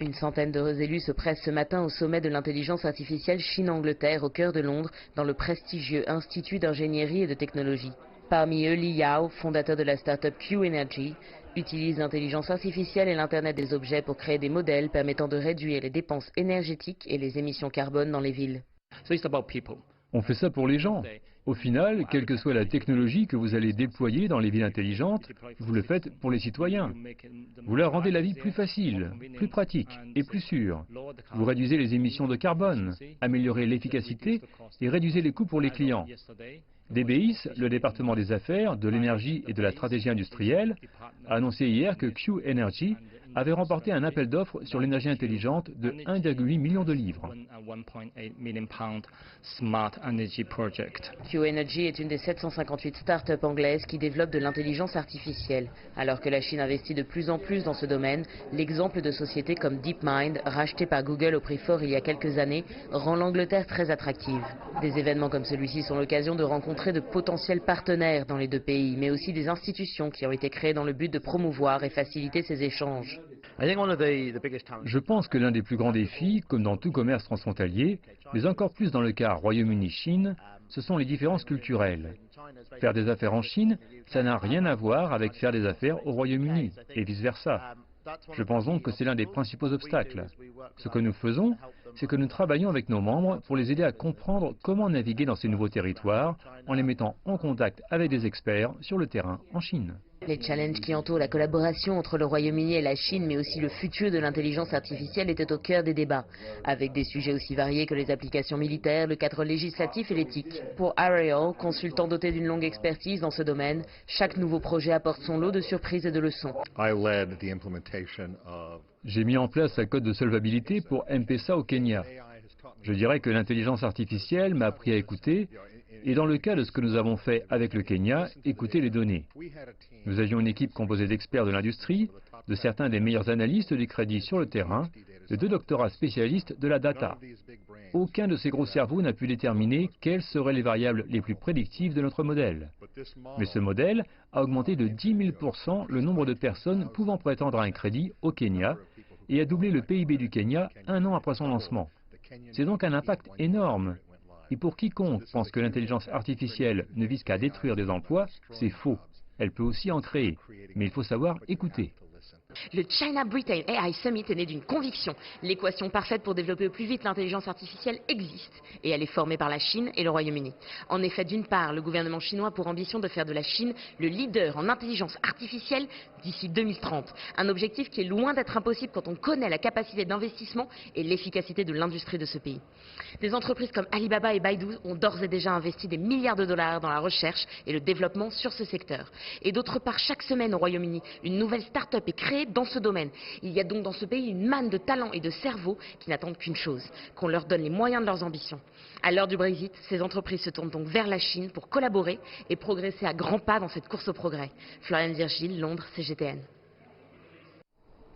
Une centaine d'heureux élus se pressent ce matin au sommet de l'intelligence artificielle Chine-Angleterre au cœur de Londres, dans le prestigieux Institut d'ingénierie et de technologie. Parmi eux, Li Yao, fondateur de la start-up Q Energy, utilise l'intelligence artificielle et l'Internet des objets pour créer des modèles permettant de réduire les dépenses énergétiques et les émissions carbone dans les villes. On fait ça pour les gens. Au final, quelle que soit la technologie que vous allez déployer dans les villes intelligentes, vous le faites pour les citoyens. Vous leur rendez la vie plus facile, plus pratique et plus sûre. Vous réduisez les émissions de carbone, améliorez l'efficacité et réduisez les coûts pour les clients. DBIS, le département des affaires, de l'énergie et de la stratégie industrielle, a annoncé hier que Q Energy avait remporté un appel d'offres sur l'énergie intelligente de 1,8 million de livres. Q Energy est une des 758 start-up anglaises qui développent de l'intelligence artificielle. Alors que la Chine investit de plus en plus dans ce domaine, l'exemple de sociétés comme DeepMind, rachetée par Google au prix fort il y a quelques années, rend l'Angleterre très attractive. Des événements comme celui-ci sont l'occasion de rencontrer de potentiels partenaires dans les deux pays, mais aussi des institutions qui ont été créées dans le but de promouvoir et faciliter ces échanges. Je pense que l'un des plus grands défis, comme dans tout commerce transfrontalier, mais encore plus dans le cas Royaume-Uni-Chine, ce sont les différences culturelles. Faire des affaires en Chine, ça n'a rien à voir avec faire des affaires au Royaume-Uni, et vice-versa. Je pense donc que c'est l'un des principaux obstacles. Ce que nous faisons, c'est que nous travaillons avec nos membres pour les aider à comprendre comment naviguer dans ces nouveaux territoires en les mettant en contact avec des experts sur le terrain en Chine. Les challenges qui entourent la collaboration entre le Royaume-Uni et la Chine, mais aussi le futur de l'intelligence artificielle, étaient au cœur des débats, avec des sujets aussi variés que les applications militaires, le cadre législatif et l'éthique. Pour Ariel, consultant doté d'une longue expertise dans ce domaine, chaque nouveau projet apporte son lot de surprises et de leçons. J'ai mis en place un code de solvabilité pour M-Pesa au Kenya. Je dirais que l'intelligence artificielle m'a appris à écouter, et dans le cas de ce que nous avons fait avec le Kenya, écouter les données. Nous avions une équipe composée d'experts de l'industrie, de certains des meilleurs analystes des crédits sur le terrain, de 2 doctorats spécialistes de la data. Aucun de ces gros cerveaux n'a pu déterminer quelles seraient les variables les plus prédictives de notre modèle. Mais ce modèle a augmenté de 10 000% le nombre de personnes pouvant prétendre à un crédit au Kenya et a doublé le PIB du Kenya un an après son lancement. C'est donc un impact énorme. Et pour quiconque pense que l'intelligence artificielle ne vise qu'à détruire des emplois, c'est faux. Elle peut aussi en créer, mais il faut savoir écouter. Le China-Britain AI Summit est né d'une conviction. L'équation parfaite pour développer au plus vite l'intelligence artificielle existe, et elle est formée par la Chine et le Royaume-Uni. En effet, d'une part, le gouvernement chinois a pour ambition de faire de la Chine le leader en intelligence artificielle d'ici 2030. Un objectif qui est loin d'être impossible quand on connaît la capacité d'investissement et l'efficacité de l'industrie de ce pays. Des entreprises comme Alibaba et Baidu ont d'ores et déjà investi des milliards de dollars dans la recherche et le développement sur ce secteur. Et d'autre part, chaque semaine au Royaume-Uni, une nouvelle start-up est créée dans ce domaine. Il y a donc dans ce pays une manne de talents et de cerveaux qui n'attendent qu'une chose, qu'on leur donne les moyens de leurs ambitions. À l'heure du Brexit, ces entreprises se tournent donc vers la Chine pour collaborer et progresser à grands pas dans cette course au progrès. Floriane Virgile, Londres, CGTN.